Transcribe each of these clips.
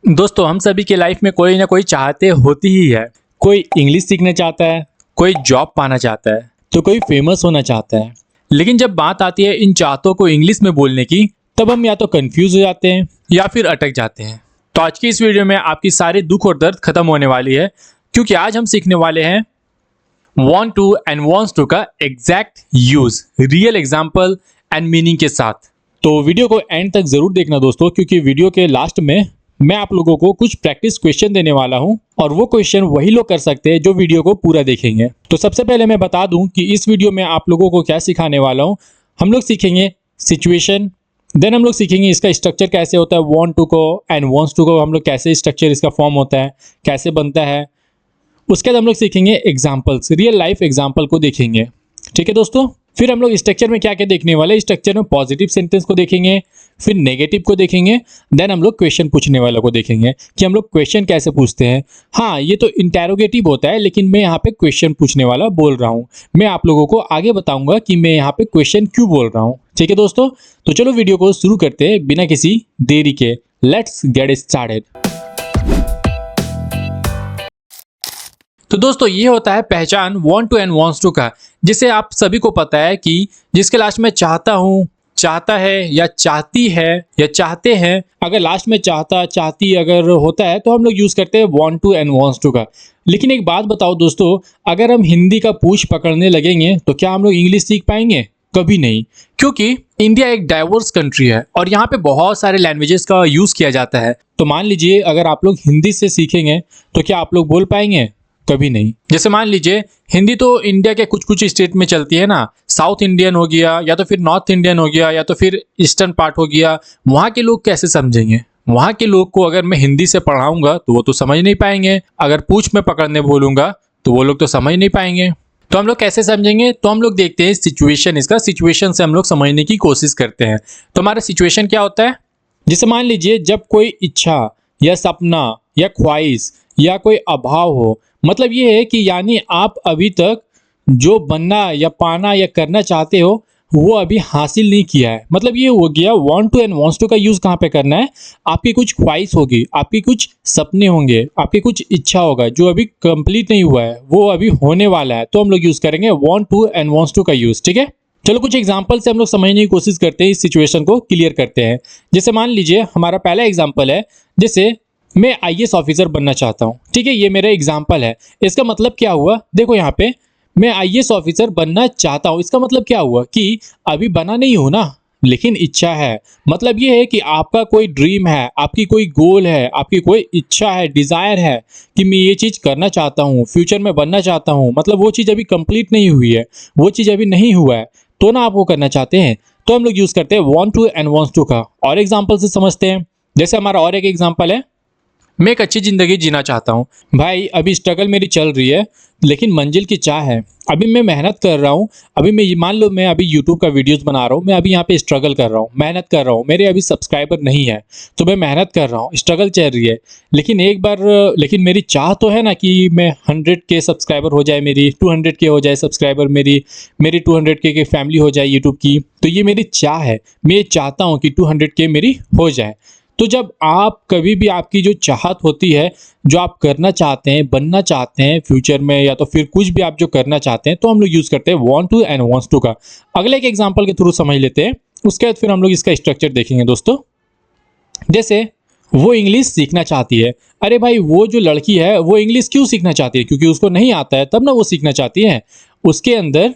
दोस्तों हम सभी के लाइफ में कोई ना कोई चाहते होती ही है। कोई इंग्लिश सीखना चाहता है, कोई जॉब पाना चाहता है, तो कोई फेमस होना चाहता है। लेकिन जब बात आती है इन चाहतों को इंग्लिश में बोलने की, तब हम या तो कंफ्यूज हो जाते हैं या फिर अटक जाते हैं। तो आज की इस वीडियो में आपकी सारे दुख और दर्द खत्म होने वाली है, क्योंकि आज हम सीखने वाले हैं want to and wants to का exact use real example and meaning के साथ। तो वीडियो को एंड तक जरूर देखना दोस्तों, क्योंकि वीडियो के लास्ट में मैं आप लोगों को कुछ प्रैक्टिस क्वेश्चन देने वाला हूं और वो क्वेश्चन वही लोग कर सकते हैं जो वीडियो को पूरा देखेंगे। तो सबसे पहले मैं बता दूं कि इस वीडियो में आप लोगों को क्या सिखाने वाला हूं। हम लोग सीखेंगे सिचुएशन, देन हम लोग सीखेंगे इसका स्ट्रक्चर कैसे होता है, वांट टू को एंड वांट्स टू को हम लोग कैसे स्ट्रक्चर इसका फॉर्म होता है, कैसे बनता है। उसके बाद हम लोग सीखेंगे एग्जाम्पल्स, रियल लाइफ एग्जाम्पल को देखेंगे। ठीक है दोस्तों। फिर हम लोग स्ट्रक्चर में क्या क्या देखने वाले, स्ट्रक्चर में पॉजिटिव सेंटेंस को देखेंगे, फिर नेगेटिव को देखेंगे, देन हम लोग क्वेश्चन पूछने वालों को देखेंगे कि हम लोग क्वेश्चन कैसे पूछते हैं। हाँ, ये तो इंटेरोगेटिव होता है, लेकिन मैं यहाँ पे क्वेश्चन पूछने वाला बोल रहा हूँ। मैं आप लोगों को आगे बताऊंगा कि मैं यहाँ पे क्वेश्चन क्यों बोल रहा हूँ। ठीक है दोस्तों, तो चलो वीडियो को शुरू करते हैं बिना किसी देरी के। Let's get started. तो दोस्तों ये होता है पहचान want to and wants to का, जिसे आप सभी को पता है कि जिसके लास्ट में चाहता हूँ, चाहता है या चाहती है या चाहते हैं, अगर लास्ट में चाहता चाहती अगर होता है तो हम लोग यूज करते हैं want to and wants to का। लेकिन एक बात बताओ दोस्तों, अगर हम हिंदी का पूछ पकड़ने लगेंगे तो क्या हम लोग इंग्लिश सीख पाएंगे? कभी नहीं, क्योंकि इंडिया एक डाइवर्स कंट्री है और यहाँ पे बहुत सारे लैंग्वेजेस का यूज किया जाता है। तो मान लीजिए अगर आप लोग हिंदी से सीखेंगे तो क्या आप लोग बोल पाएंगे? कभी नहीं। जैसे मान लीजिए हिंदी तो इंडिया के कुछ कुछ स्टेट में चलती है ना, साउथ इंडियन हो गया या तो फिर नॉर्थ इंडियन हो गया या तो फिर ईस्टर्न पार्ट हो गया। वहाँ के लोग कैसे समझेंगे? वहाँ के लोग को अगर मैं हिंदी से पढ़ाऊंगा तो वो तो समझ नहीं पाएंगे। अगर पूछ में पकड़ने बोलूंगा तो वो लोग तो समझ नहीं पाएंगे। तो हम लोग कैसे समझेंगे? तो हम लोग देखते हैं सिचुएशन, इसका सिचुएशन से हम लोग समझने की कोशिश करते हैं। तो हमारा सिचुएशन क्या होता है? जैसे मान लीजिए जब कोई इच्छा या सपना या ख्वाहिश या कोई अभाव हो, मतलब ये है कि यानी आप अभी तक जो बनना या पाना या करना चाहते हो वो अभी हासिल नहीं किया है। मतलब ये हो गया want to and wants to का यूज कहाँ पे करना है? आपकी कुछ ख्वाहिश होगी, आपकी कुछ सपने होंगे, आपकी कुछ इच्छा होगा जो अभी कंप्लीट नहीं हुआ है, वो अभी होने वाला है, तो हम लोग यूज करेंगे want to and wants to का यूज। ठीक है, चलो कुछ एग्जाम्पल से हम लोग समझने की कोशिश करते हैं, इस सिचुएशन को क्लियर करते हैं। जैसे मान लीजिए हमारा पहला एग्जाम्पल है, जैसे मैं आईएएस ऑफिसर बनना चाहता हूँ। ठीक है, ये मेरा एग्जाम्पल है। इसका मतलब क्या हुआ? देखो यहाँ पे मैं आईएएस ऑफिसर बनना चाहता हूँ, इसका मतलब क्या हुआ कि अभी बना नहीं हो ना, लेकिन इच्छा है। मतलब ये है कि आपका कोई ड्रीम है, आपकी कोई गोल है, आपकी कोई इच्छा है, डिजायर है कि मैं ये चीज़ करना चाहता हूँ, फ्यूचर में बनना चाहता हूँ। मतलब वो चीज़ अभी कंप्लीट नहीं हुई है, वो चीज़ अभी नहीं हुआ है, तो ना आप वो करना चाहते हैं, तो हम लोग यूज़ करते हैं want to and wants to का। और एग्जाम्पल से समझते हैं। जैसे हमारा और एक एग्जाम्पल है, मैं एक अच्छी ज़िंदगी जीना चाहता हूँ। भाई अभी स्ट्रगल मेरी चल रही है, लेकिन मंजिल की चाह है। अभी मैं मेहनत कर रहा हूँ, अभी मैं मान लो मैं अभी यूट्यूब का वीडियोस बना रहा हूँ, मैं अभी यहाँ पे स्ट्रगल कर रहा हूँ, मेहनत कर रहा हूँ, मेरे अभी सब्सक्राइबर नहीं है, तो मैं मेहनत कर रहा हूँ, स्ट्रगल चल रही है। लेकिन मेरी चाह तो है ना कि मैं 100K सब्सक्राइबर हो जाए, मेरी 200K हो जाए सब्सक्राइबर, मेरी 200K की फैमिली हो जाए यूट्यूब की। तो ये मेरी चाह है, मैं चाहता हूँ कि 200K मेरी हो जाए। तो जब आप कभी भी आपकी जो चाहत होती है, जो आप करना चाहते हैं, बनना चाहते हैं फ्यूचर में, या तो फिर कुछ भी आप जो करना चाहते हैं, तो हम लोग यूज करते हैं want to and wants to का। अगले एक एग्जांपल के थ्रू समझ लेते हैं, उसके बाद फिर हम लोग इसका स्ट्रक्चर देखेंगे दोस्तों। जैसे वो इंग्लिश सीखना चाहती है। अरे भाई वो जो लड़की है वो इंग्लिश क्यों सीखना चाहती है? क्योंकि उसको नहीं आता है, तब ना वो सीखना चाहती है। उसके अंदर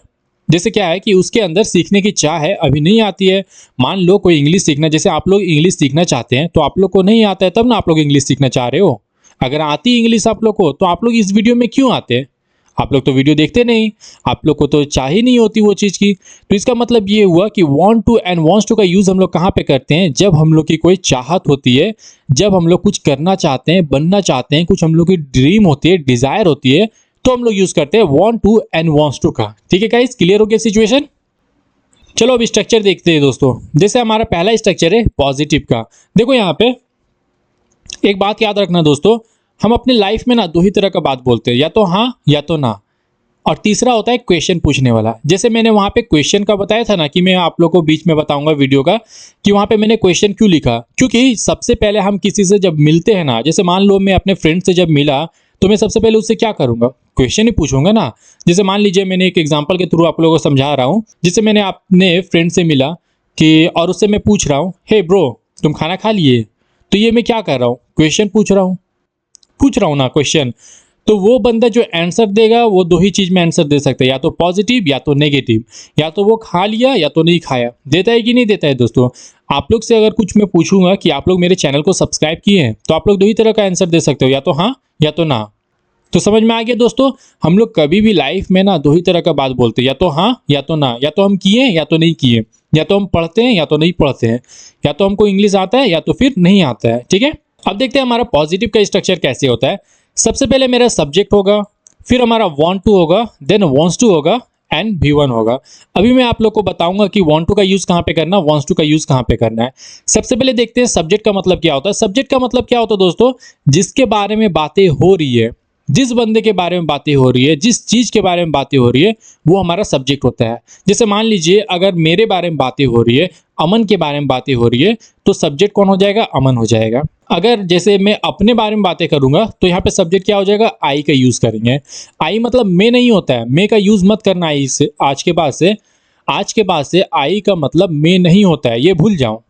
जैसे क्या है कि उसके अंदर सीखने की चाह है, अभी नहीं आती है। मान लो कोई इंग्लिश सीखना, जैसे आप लोग इंग्लिश सीखना चाहते हैं तो आप लोग को नहीं आता है, तब ना आप लोग इंग्लिश सीखना चाह रहे हो। अगर आती इंग्लिश आप लोग को, तो आप लोग इस वीडियो में क्यों आते? आप लोग तो वीडियो देखते नहीं, आप लोग को तो चाह ही नहीं होती वो चीज़ की। तो इसका मतलब ये हुआ कि want to and wants to का यूज़ हम लोग कहाँ पे करते हैं? जब हम लोग की कोई चाहत होती है, जब हम लोग कुछ करना चाहते हैं, बनना चाहते हैं, कुछ हम लोग की ड्रीम होती है, डिज़ायर होती है, तो हम लोग यूज करते हैं want to and wants to का। ठीक है गाइस, क्लियर हो गया सिचुएशन? चलो अब स्ट्रक्चर देखते हैं दोस्तों। जैसे हमारा पहला स्ट्रक्चर है पॉजिटिव का। देखो यहाँ पे एक बात याद रखना दोस्तों, हम अपने लाइफ में ना दो ही तरह का बात बोलते हैं, या तो हाँ या तो ना। और तीसरा होता है क्वेश्चन पूछने वाला। जैसे मैंने वहां पे क्वेश्चन का बताया था ना कि मैं आप लोगों को बीच में बताऊंगा वीडियो का कि वहां पे मैंने क्वेश्चन क्यों लिखा, क्योंकि सबसे पहले हम किसी से जब मिलते हैं ना, जैसे मान लो मैं अपने फ्रेंड से जब मिला तो मैं सबसे पहले उससे क्या करूंगा, क्वेश्चन ही पूछूंगा ना। जैसे मान लीजिए मैंने एक एग्जांपल के थ्रू आप लोगों को समझा रहा हूं, जैसे मैंने अपने फ्रेंड से मिला कि और उससे मैं पूछ रहा हूं, हे ब्रो तुम खाना खा लिए, तो ये मैं क्या कर रहा हूं, क्वेश्चन पूछ रहा हूं ना क्वेश्चन। तो वो बंदा जो आंसर देगा वो दो ही चीज में आंसर दे सकता है, या तो पॉजिटिव या तो नेगेटिव, या तो वो खा लिया या तो नहीं खाया। देता है कि नहीं देता है दोस्तों। आप लोग से अगर कुछ मैं पूछूंगा कि आप लोग मेरे चैनल को सब्सक्राइब किए हैं, तो आप लोग दो ही तरह का आंसर दे सकते हो, या तो हाँ या तो ना। तो समझ में आ गया दोस्तों। हम लोग कभी भी लाइफ में ना दो ही तरह का बात बोलते हैं, या तो हाँ या तो ना, या तो हम किए या तो नहीं किए, या तो हम पढ़ते हैं या तो नहीं पढ़ते हैं, या तो हमको इंग्लिश आता है या तो फिर नहीं आता है। ठीक है, अब देखते हैं हमारा पॉजिटिव का स्ट्रक्चर कैसे होता है। सबसे पहले मेरा सब्जेक्ट होगा, फिर हमारा वांट टू होगा, देन वांट्स टू होगा एंड V1 होगा। अभी मैं आप लोग को बताऊंगा कि वांट टू का यूज कहां पे करना, वांट्स टू का यूज कहां पे करना है। सबसे पहले देखते हैं सब्जेक्ट का मतलब क्या होता है। सब्जेक्ट का मतलब क्या होता है दोस्तों, जिसके बारे में बातें हो रही है, जिस बंदे के बारे में बातें हो रही है, जिस चीज के बारे में बातें हो रही है, वो हमारा सब्जेक्ट होता है। जैसे मान लीजिए अगर मेरे बारे में बातें हो रही है, अमन के बारे में बातें हो रही है, तो सब्जेक्ट कौन हो जाएगा, अमन हो जाएगा। अगर जैसे मैं अपने बारे में बातें करूंगा तो यहाँ पे सब्जेक्ट क्या हो जाएगा, आई का यूज करेंगे। आई मतलब मैं नहीं होता है, मैं का यूज मत करना आई से, आज के बाद से आई का मतलब मैं नहीं होता है, ये भूल जाओ।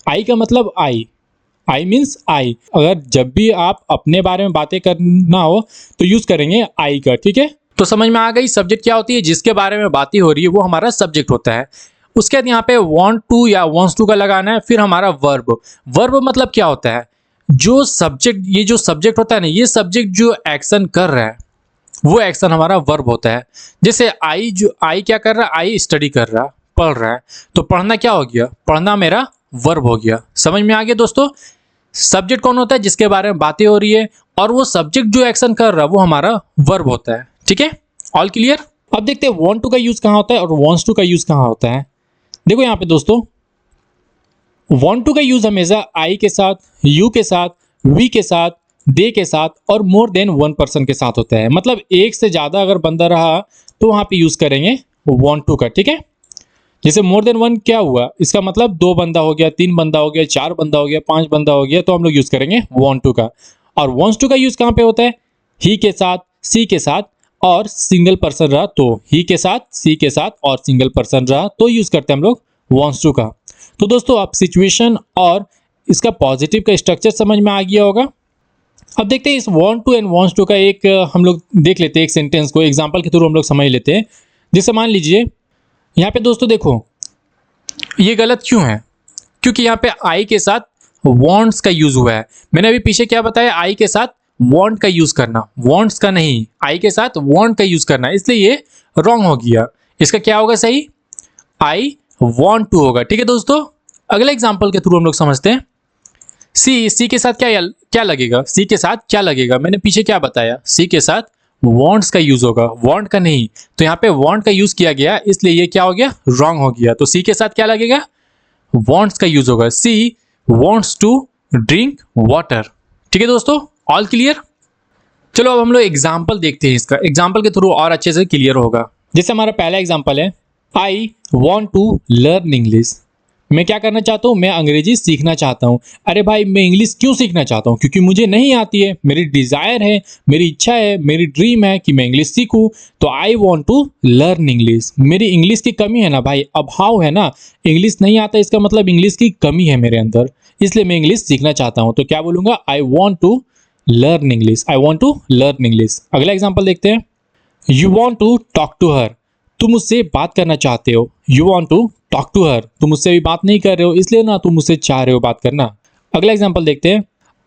आई का मतलब आई मीन्स आई। अगर जब भी आप अपने बारे में बातें करना हो तो यूज करेंगे आई का। ठीक है, तो समझ में आ गई सब्जेक्ट क्या होती है, जिसके बारे में बातें हो रही है वो हमारा सब्जेक्ट होता है। उसके बाद यहाँ पे वांट टू या वांट्स टू का लगाना है। फिर हमारा वर्ब मतलब क्या होता है, जो सब्जेक्ट, ये जो सब्जेक्ट होता है ना, ये सब्जेक्ट जो एक्शन कर रहा है वो एक्शन हमारा वर्ब होता है। जैसे आई क्या कर रहा है, आई स्टडी कर रहा है, पढ़ रहा है, तो पढ़ना क्या हो गया, पढ़ना मेरा वर्ब हो गया। समझ में आ गया दोस्तों। सब्जेक्ट कौन होता है, जिसके बारे में बातें हो रही है, और वो सब्जेक्ट जो एक्शन कर रहा है वो हमारा वर्ब होता है। ठीक है, ऑल क्लियर। अब देखते हैं वांट टू का यूज कहां होता है और वांट्स टू का यूज कहां होता है। देखो यहाँ पे दोस्तों, वांट टू का यूज हमेशा आई के साथ, यू के साथ, वी के साथ, दे के साथ और मोर देन वन पर्सन के साथ होता है। मतलब एक से ज्यादा अगर बंदा रहा तो वहां पे यूज करेंगे वांट टू का। ठीक है, जैसे मोर देन वन क्या हुआ, इसका मतलब दो बंदा हो गया, तीन बंदा हो गया, चार बंदा हो गया, पांच बंदा हो गया, तो हम लोग यूज करेंगे वांट टू का। और वांट्स टू का यूज कहां पे होता है, ही के साथ, सी के साथ और सिंगल पर्सन रहा तो, ही के साथ, सी के साथ और सिंगल पर्सन रहा तो यूज करते हैं हम लोग वांट्स टू का। तो दोस्तों आप सिचुएशन और इसका पॉजिटिव का स्ट्रक्चर समझ में आ गया होगा। अब देखते हैं इस want to and wants to का एक हम लोग देख लेते हैं, एक सेंटेंस को एग्जांपल के थ्रू हम लोग समझ लेते हैं। जैसे मान लीजिए यहाँ पे दोस्तों देखो, ये गलत क्यों है, क्योंकि यहाँ पे आई के साथ वांट्स का यूज हुआ है। मैंने अभी पीछे क्या बताया, आई के साथ वांट का यूज करना, वांट्स का नहीं, आई के साथ वांट का यूज करना, इसलिए ये रॉन्ग हो गया। इसका क्या होगा सही, आई वांट टू होगा। ठीक है दोस्तों, अगले एग्जांपल के थ्रू हम लोग समझते हैं। सी के साथ क्या लगेगा, सी के साथ क्या लगेगा, मैंने पीछे क्या बताया, सी के साथ वांट्स का यूज होगा, वांट का नहीं। तो यहाँ पे वांट का यूज किया गया, इसलिए ये क्या हो गया, रॉन्ग हो गया। तो सी के साथ क्या लगेगा, वांट्स का यूज होगा। She wants to drink water. ठीक है दोस्तों, ऑल क्लियर। चलो अब हम लोग एग्जाम्पल देखते हैं, इसका एग्जाम्पल के थ्रू और अच्छे से क्लियर होगा। जैसे हमारा पहला एग्जाम्पल है, I want to learn English. मैं क्या करना चाहता हूँ, मैं अंग्रेजी सीखना चाहता हूँ। अरे भाई मैं इंग्लिश क्यों सीखना चाहता हूँ, क्योंकि मुझे नहीं आती है, मेरी डिजायर है, मेरी इच्छा है, मेरी ड्रीम है कि मैं इंग्लिश सीखूं। तो I want to learn English. मेरी इंग्लिश की कमी है ना भाई, अभाव है ना, इंग्लिश नहीं आता, इसका मतलब इंग्लिश की कमी है मेरे अंदर, इसलिए मैं इंग्लिश सीखना चाहता हूँ। तो क्या बोलूंगा, I want to learn English, I want to learn English. अगला एग्जाम्पल देखते हैं, you want to talk to her. तुम मुझसे बात करना चाहते हो, you want to talk to her, तुम मुझसे भी बात नहीं कर रहे हो, इसलिए ना तुम मुझसे चाह रहे हो बात करना। अगला एग्जांपल देखते हैं,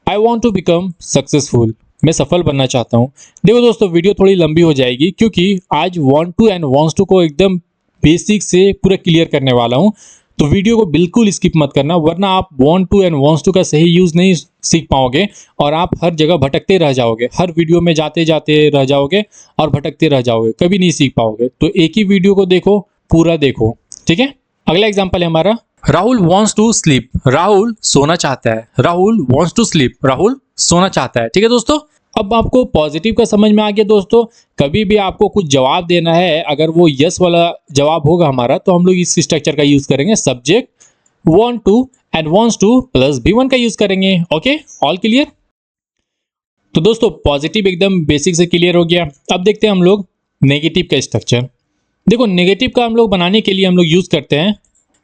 I want to become successful. मैं सफल बनना चाहता हूँ। देखो दोस्तों वीडियो थोड़ी लंबी हो जाएगी, क्योंकि आज want to and wants to को एकदम बेसिक से पूरा क्लियर करने वाला हूँ। तो वीडियो को बिल्कुल स्किप मत करना, वरना आप want to and wants to का सही यूज नहीं सीख पाओगे और आप हर जगह भटकते रह जाओगे, हर वीडियो में जाते जाते रह जाओगे और भटकते रह जाओगे, कभी नहीं सीख पाओगे। तो एक ही वीडियो को देखो, पूरा देखो। ठीक है, अगला एग्जाम्पल है हमारा, Rahul wants to sleep. Rahul सोना चाहता है, Rahul wants to sleep, Rahul सोना चाहता है। ठीक है दोस्तों, अब आपको पॉजिटिव का समझ में आ गया दोस्तों। कभी भी आपको कुछ जवाब देना है, अगर वो यस वाला जवाब होगा हमारा, तो हम लोग इस स्ट्रक्चर का यूज करेंगे, subject want to and wants to plus V1 का यूज करेंगे। Okay, all clear. तो दोस्तों पॉजिटिव एकदम बेसिक से क्लियर हो गया। अब देखते हैं हम लोग नेगेटिव का स्ट्रक्चर। देखो नेगेटिव का हम लोग बनाने के लिए हम लोग यूज करते हैं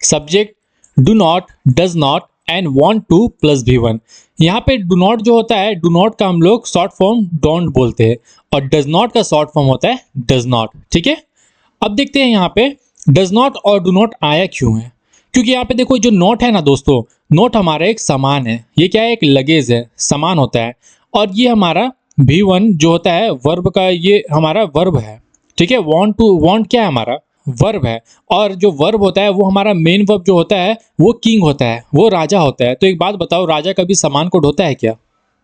subject do not, does not and want two plus V1। यहाँ पे डू नॉट जो होता है, डू नॉट का हम लोग शॉर्ट फॉर्म डोंट बोलते हैं और डज नॉट का शॉर्ट फॉर्म होता है डज नॉट। ठीक है, अब देखते हैं यहाँ पे डज नॉट और डू नॉट आया क्यों है। क्योंकि यहाँ पे देखो जो नोट है ना दोस्तों, नोट हमारा एक सामान है, ये क्या है, एक लगेज है, सामान होता है। और ये हमारा V1 जो होता है वर्ब का, ये हमारा वर्ब है। ठीक है, वांट टू, वांट क्या है हमारा, वर्ब है। और जो वर्ब होता है वो हमारा मेन वर्ब जो होता है वो किंग होता है, वो राजा होता है। तो एक बात बताओ, राजा कभी सामान को ढोता है क्या?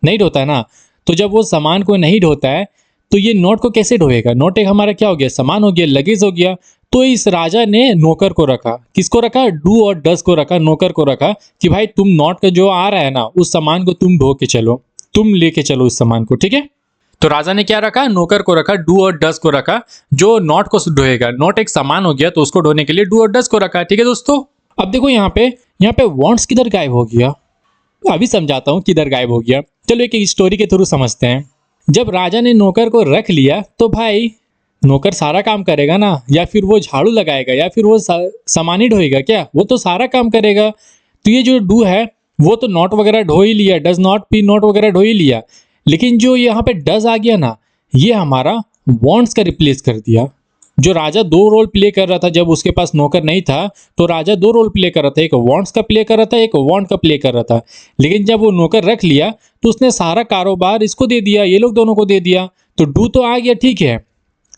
नहीं ढोता है ना। तो जब वो सामान को नहीं ढोता है तो ये नोट को कैसे ढोएगा? नोट एक हमारा क्या हो गया, सामान हो गया, लगेज हो गया। तो इस राजा ने नौकर को रखा, किसको रखा, डू और डस को रखा, नौकर को रखा कि भाई तुम नोट का जो आ रहा है ना, उस सामान को तुम ढो के चलो, तुम लेके चलो उस सामान को। ठीक है, तो राजा ने क्या रखा, नौकर को रखा, डू और डस को रखा, जो नोट को ढोएगा। नोट एक सामान हो गया तो उसको ढोने के लिए डू और डस को रखा। ठीक है दोस्तों, अब देखो यहाँ पे वांट्स किधर गायब हो गया, अभी समझाता हूँ किधर गायब हो गया। चलो एक स्टोरी के थ्रू समझते हैं। जब राजा ने नौकर को रख लिया तो भाई नौकर सारा काम करेगा ना, या फिर वो झाड़ू लगाएगा, या फिर वो सामान ही ढोएगा क्या? वो तो सारा काम करेगा। तो ये जो डू है वो तो नॉट वगैरह ढो ही लिया, डज नॉट पी नॉट वगैरह ढो ही लिया, लेकिन जो यहाँ पे डज आ गया ना, ये हमारा वांट्स का रिप्लेस कर दिया। जो राजा दो रोल प्ले कर रहा था, जब उसके पास नौकर नहीं था तो राजा दो रोल प्ले कर रहा था, एक वांट्स का प्ले कर रहा था, एक वांट का प्ले कर रहा था। लेकिन जब वो नौकर रख लिया तो उसने सारा कारोबार इसको दे दिया, ये लोग दोनों को दे दिया। तो डू तो आ गया, ठीक है,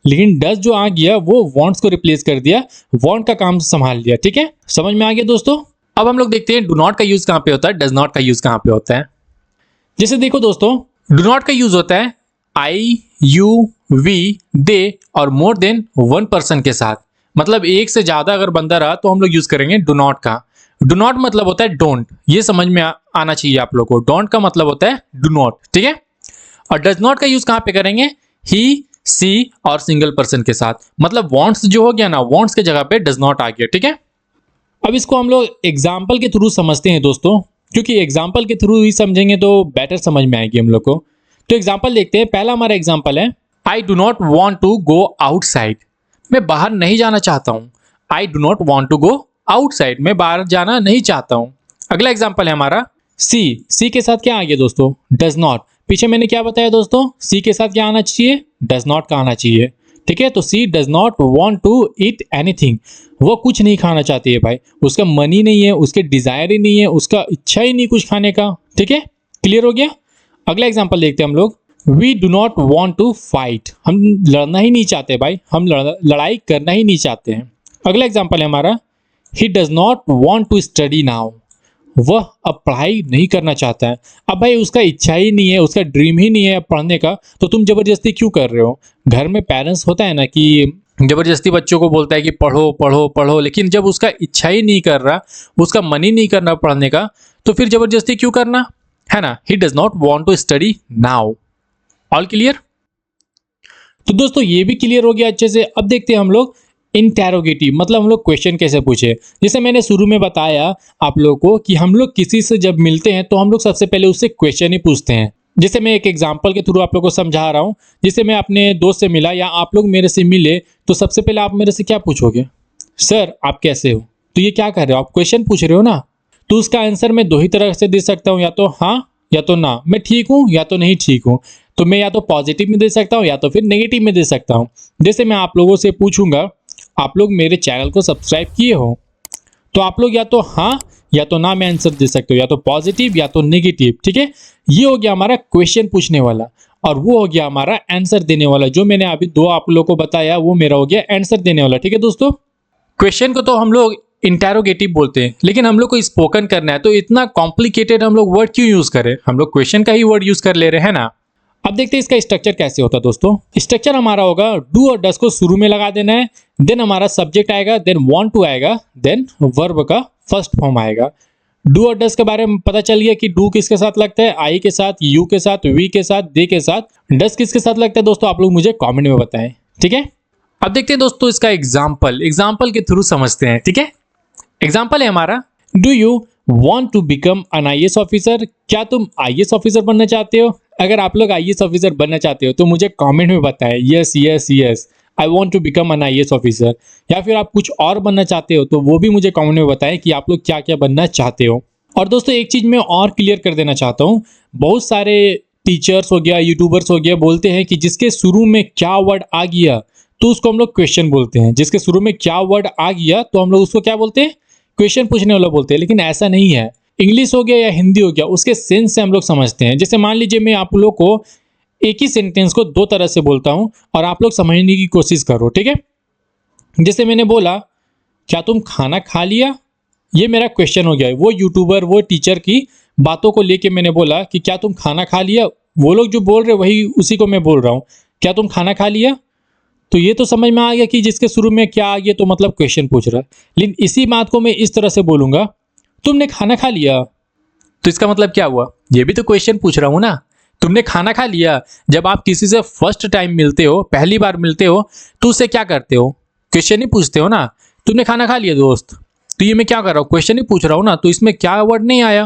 लेकिन डज जो आ गया वो वांट्स को रिप्लेस कर दिया, वांट का काम संभाल लिया। ठीक है, समझ में आ गया दोस्तों। अब हम लोग देखते हैं डू नॉट का यूज कहाँ पे होता है, डज नॉट का यूज कहाँ पे होता है। जैसे देखो दोस्तों, डू नॉट का यूज होता है आई, यू, वी, दे और मोर देन वन पर्सन के साथ। मतलब एक से ज्यादा अगर बंदा रहा तो हम लोग यूज करेंगे डू नॉट का। डू नॉट मतलब होता है डोंट, ये समझ में आना चाहिए आप लोग को। डोंट का मतलब होता है डू नॉट। ठीक है, और डज नॉट का यूज कहाँ पे करेंगे, ही, सी और सिंगल पर्सन के साथ। मतलब वांट्स जो हो गया ना, वांट्स के जगह पे डज नॉट आ गया। ठीक है, अब इसको हम लोग एग्जाम्पल के थ्रू समझते हैं दोस्तों, क्योंकि एग्जाम्पल के थ्रू ही समझेंगे तो बेटर समझ में आएगी हम लोग को। तो एग्जाम्पल देखते हैं। पहला हमारा एग्जाम्पल है I do not want to go outside. मैं बाहर नहीं जाना चाहता हूँ। I do not want to go outside, मैं बाहर जाना नहीं चाहता हूँ। अगला एग्जाम्पल है हमारा सी। सी के साथ क्या आ गया दोस्तों, डज नॉट। पीछे मैंने क्या बताया दोस्तों, सी के साथ क्या आना चाहिए, डज नॉट का आना चाहिए। ठीक है, तो she does not want to eat anything. वो कुछ नहीं खाना चाहती है भाई, उसका मन ही नहीं है, उसके डिजायर ही नहीं है, उसका इच्छा ही नहीं कुछ खाने का। ठीक है, क्लियर हो गया। अगला एग्जाम्पल देखते हैं हम लोग। We do not want to fight, हम लड़ना ही नहीं चाहते भाई, हम लड़ाई करना ही नहीं चाहते हैं। अगला एग्जाम्पल है हमारा he does not want to study now. वह अब पढ़ाई नहीं करना चाहता है। अब भाई उसका इच्छा ही नहीं है, उसका ड्रीम ही नहीं है पढ़ने का, तो तुम जबरदस्ती क्यों कर रहे हो? घर में पेरेंट्स होता है ना कि जबरदस्ती बच्चों को बोलता है कि पढ़ो पढ़ो पढ़ो, लेकिन जब उसका इच्छा ही नहीं कर रहा, उसका मन ही नहीं करना पढ़ने का, तो फिर जबरदस्ती क्यों करना, है ना। He does not want to study now. All clear. तो दोस्तों ये भी क्लियर हो गया अच्छे से। अब देखते हैं हम लोग इंटेरोगेटिव, मतलब हम लोग क्वेश्चन कैसे पूछे। जैसे मैंने शुरू में बताया आप लोगों को कि हम लोग किसी से जब मिलते हैं तो हम लोग सबसे पहले उससे क्वेश्चन ही पूछते हैं। जैसे मैं एक एग्जांपल के थ्रू आप लोगों को समझा रहा हूँ। जैसे मैं अपने दोस्त से मिला या आप लोग मेरे से मिले, तो सबसे पहले आप मेरे से क्या पूछोगे, सर आप कैसे हो। तो ये क्या कर रहे हो, आप क्वेश्चन पूछ रहे हो ना। तो उसका आंसर मैं दो ही तरह से दे सकता हूँ, या तो हाँ या तो ना। मैं ठीक हूँ या तो नहीं ठीक हूँ। तो मैं या तो पॉजिटिव में दे सकता हूँ या तो फिर नेगेटिव में दे सकता हूँ। जैसे मैं आप लोगों से पूछूंगा, आप लोग मेरे चैनल को सब्सक्राइब किए हो, तो आप लोग या तो हाँ या तो ना में आंसर दे सकते हो, या तो पॉजिटिव या तो नेगेटिव। ठीक है, ये हो गया हमारा क्वेश्चन पूछने वाला, और वो हो गया हमारा आंसर देने वाला। जो मैंने अभी दो आप लोगों को बताया वो मेरा हो गया आंसर देने वाला। ठीक है दोस्तों, क्वेश्चन को तो हम लोग इंटेरोगेटिव बोलते हैं, लेकिन हम लोग को स्पोकन करना है तो इतना कॉम्प्लिकेटेड हम लोग वर्ड क्यों यूज करें, हम लोग क्वेश्चन का ही वर्ड यूज कर ले रहे हैं ना। अब देखते हैं इसका स्ट्रक्चर कैसे होता है दोस्तों। स्ट्रक्चर हमारा होगा डू और डस को शुरू में लगा देना है, देन हमारा सब्जेक्ट आएगा, देन वांट टू आएगा, देन वर्ब का फर्स्ट फॉर्म आएगा। डू और डस के बारे में पता चल गया कि डू किसके साथ लगता है, आई के साथ, यू के साथ, वी के साथ, दे के साथ। डस किसके साथ लगता है दोस्तों, आप लोग मुझे कमेंट में बताएं, ठीक है। अब देखते हैं दोस्तों इसका एग्जाम्पल के थ्रू समझते हैं, ठीक है। एग्जाम्पल है हमारा, do you want to become an IAS officer, क्या तुम आईएएस ऑफिसर बनना चाहते हो। अगर आप लोग आईएएस ऑफिसर बनना चाहते हो तो मुझे कमेंट में बताएं, yes yes yes I want to become an IAS officer. या फिर आप कुछ और बनना चाहते हो तो वो भी मुझे कमेंट में बताएं कि आप लोग क्या क्या बनना चाहते हो। और दोस्तों एक चीज मैं और क्लियर कर देना चाहता हूँ, बहुत सारे टीचर्स हो गया, यूट्यूबर्स हो गया, बोलते हैं कि जिसके शुरू में क्या वर्ड आ गया तो उसको हम लोग क्वेश्चन बोलते हैं। जिसके शुरू में क्या वर्ड आ गया तो हम लोग उसको क्या बोलते हैं, क्वेश्चन पूछने वाला बोलते हैं। लेकिन ऐसा नहीं है, इंग्लिश हो गया या हिंदी हो गया, उसके सेंस से हम लोग समझते हैं। जैसे मान लीजिए मैं आप लोग को एक ही सेंटेंस को दो तरह से बोलता हूं और आप लोग समझने की कोशिश करो, ठीक है। जैसे मैंने बोला, क्या तुम खाना खा लिया, ये मेरा क्वेश्चन हो गया। वो यूट्यूबर, वो टीचर की बातों को लेके मैंने बोला कि क्या तुम खाना खा लिया, वो लोग जो बोल रहे वही उसी को मैं बोल रहा हूँ, क्या तुम खाना खा लिया। तो ये तो समझ में आ गया कि जिसके शुरू में क्या आ गया तो मतलब क्वेश्चन पूछ रहा है। लेकिन इसी बात को मैं इस तरह से बोलूंगा, तुमने खाना खा लिया, तो इसका मतलब क्या हुआ, ये भी तो क्वेश्चन पूछ रहा हूं ना। तुमने खाना खा लिया, जब आप किसी से फर्स्ट टाइम मिलते हो, पहली बार मिलते हो, तो उससे क्या करते हो, क्वेश्चन ही पूछते हो ना। तुमने खाना खा लिया दोस्त, तो ये मैं क्या कर रहा हूँ, क्वेश्चन ही पूछ रहा हूँ ना, तो इसमें क्या वर्ड नहीं आया।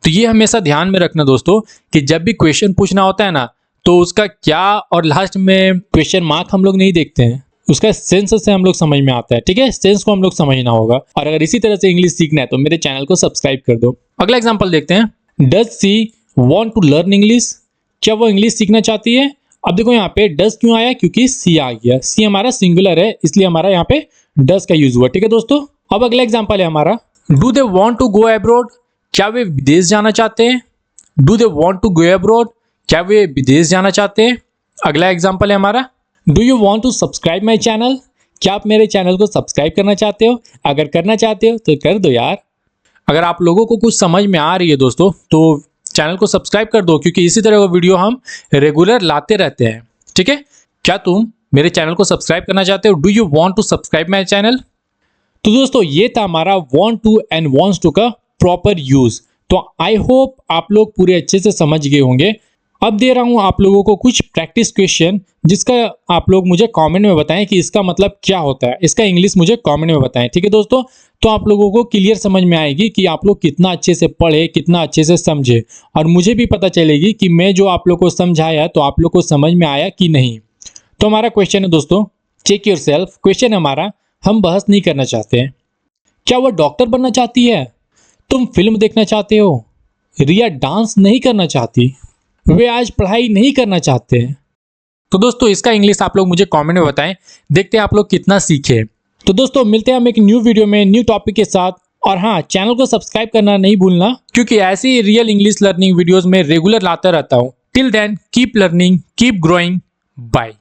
तो ये हमेशा ध्यान में रखना दोस्तों कि जब भी क्वेश्चन पूछना होता है ना, तो उसका क्या और लास्ट में क्वेश्चन मार्क हम लोग नहीं देखते हैं, उसका सेंस से हम लोग समझ में आता है, ठीक है। सेंस को हम लोग समझना होगा। और अगर इसी तरह से इंग्लिश सीखना है तो मेरे चैनल को सब्सक्राइब कर दो। अगला एग्जांपल देखते हैं, does she want to learn English, क्या वो इंग्लिश सीखना चाहती है। अब देखो यहाँ पे डज क्यों आया, क्योंकि सी आ गया। सी हमारा सिंगुलर है, इसलिए हमारा यहाँ पे डज का यूज हुआ, ठीक है दोस्तों। अब अगला एग्जांपल है हमारा, do they want to go abroad, क्या वे विदेश जाना चाहते हैं। Do they want to go abroad, क्या वे विदेश जाना चाहते हैं। अगला एग्जांपल है हमारा, do you want to subscribe my channel, क्या आप मेरे चैनल को सब्सक्राइब करना चाहते हो। अगर करना चाहते हो तो कर दो यार। अगर आप लोगों को कुछ समझ में आ रही है दोस्तों तो चैनल को सब्सक्राइब कर दो, क्योंकि इसी तरह का वीडियो हम रेगुलर लाते रहते हैं, ठीक है। क्या तुम मेरे चैनल को सब्सक्राइब करना चाहते हो, do you want to subscribe my channel. तो दोस्तों ये था हमारा want to and wants to का प्रॉपर यूज। तो आई होप आप लोग पूरे अच्छे से समझ गए होंगे। अब दे रहा हूं आप लोगों को कुछ प्रैक्टिस क्वेश्चन, जिसका आप लोग मुझे कमेंट में बताएं कि इसका मतलब क्या होता है, इसका इंग्लिश मुझे कमेंट में बताएं, ठीक है दोस्तों। तो आप लोगों को क्लियर समझ में आएगी कि आप लोग कितना अच्छे से पढ़े, कितना अच्छे से समझे, और मुझे भी पता चलेगी कि मैं जो आप लोग को समझाया तो आप लोग को समझ में आया कि नहीं। तो हमारा क्वेश्चन है दोस्तों, चेक योर सेल्फ। क्वेश्चन हमारा, हम बहस नहीं करना चाहते हैं। क्या वह डॉक्टर बनना चाहती है। तुम फिल्म देखना चाहते हो। रिया डांस नहीं करना चाहती। वे आज पढ़ाई नहीं करना चाहते हैं। तो दोस्तों इसका इंग्लिश आप लोग मुझे कमेंट में बताएं, देखते हैं आप लोग कितना सीखे। तो दोस्तों मिलते हैं हम एक न्यू वीडियो में न्यू टॉपिक के साथ। और हाँ, चैनल को सब्सक्राइब करना नहीं भूलना, क्योंकि ऐसी रियल इंग्लिश लर्निंग वीडियोस में रेगुलर लाता रहता हूँ। Till then keep learning, keep growing, bye.